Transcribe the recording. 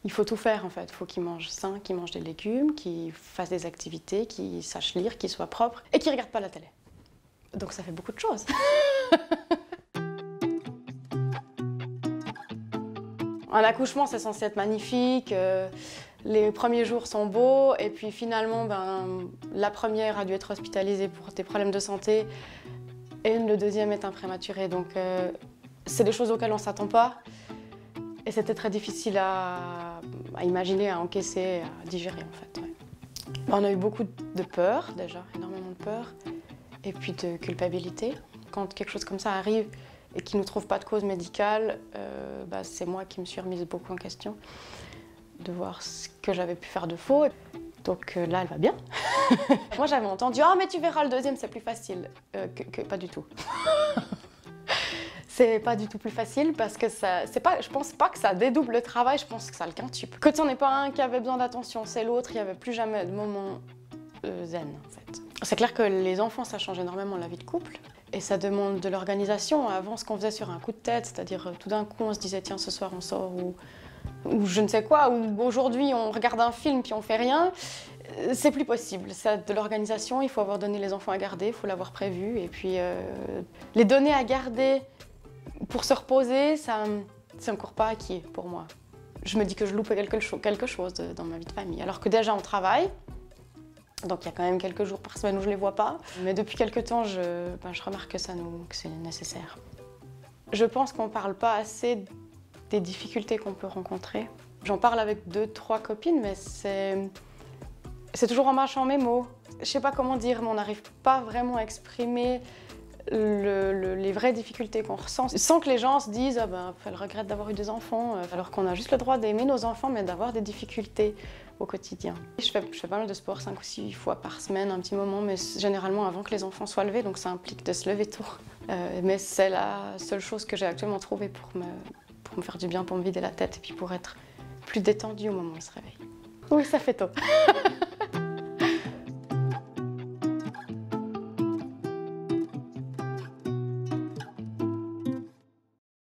Il faut tout faire en fait. Il faut qu'il mange sain, qu'il mange des légumes, qu'il fasse des activités, qu'il sache lire, qu'il soit propre et qu'il ne regarde pas la télé. Donc ça fait beaucoup de choses. Un accouchement, c'est censé être magnifique. Les premiers jours sont beaux et puis finalement, la première a dû être hospitalisée pour des problèmes de santé et le deuxième est un prématuré. Donc c'est des choses auxquelles on ne s'attend pas et c'était très difficile à imaginer, à encaisser, à digérer en fait. Ouais. On a eu beaucoup de peur déjà, énormément de peur et puis de culpabilité. Quand quelque chose comme ça arrive et qui ne trouve pas de cause médicale, c'est moi qui me suis remise beaucoup en question, de voir ce que j'avais pu faire de faux. Donc là, elle va bien. Moi, j'avais entendu « Ah, mais tu verras, le deuxième, c'est plus facile ». Pas du tout. C'est pas du tout plus facile parce que je pense pas que ça dédouble le travail, je pense que ça le quintuple. Quand on n'est pas un qui avait besoin d'attention, c'est l'autre, il n'y avait plus jamais de moment zen en fait. C'est clair que les enfants, ça change énormément la vie de couple. Et ça demande de l'organisation. Avant, ce qu'on faisait sur un coup de tête, c'est-à-dire tout d'un coup, on se disait « Tiens, ce soir, on sort » ou je ne sais quoi, ou aujourd'hui, on regarde un film puis on fait rien. C'est plus possible. C'est de l'organisation, il faut avoir donné les enfants à garder, il faut l'avoir prévu. Et puis, les donner à garder pour se reposer, ça ne court pas acquis pour moi. Je me dis que je loupe quelque chose dans ma vie de famille. Alors que déjà, on travaille. Donc il y a quand même quelques jours par semaine où je ne les vois pas. Mais depuis quelques temps, je remarque que c'est nécessaire. Je pense qu'on ne parle pas assez des difficultés qu'on peut rencontrer. J'en parle avec 2-3 copines, mais c'est toujours en mâchant mes mots. Je ne sais pas comment dire, mais on n'arrive pas vraiment à exprimer les vraies difficultés qu'on ressent, sans que les gens se disent « elle regrette d'avoir eu des enfants », alors qu'on a juste le droit d'aimer nos enfants, mais d'avoir des difficultés au quotidien. Je fais pas mal de sport 5 ou 6 fois par semaine, un petit moment, mais généralement avant que les enfants soient levés, donc ça implique de se lever tôt. Mais c'est la seule chose que j'ai actuellement trouvée pour me faire du bien, pour me vider la tête et puis pour être plus détendue au moment où on se réveille. Oui, ça fait tôt.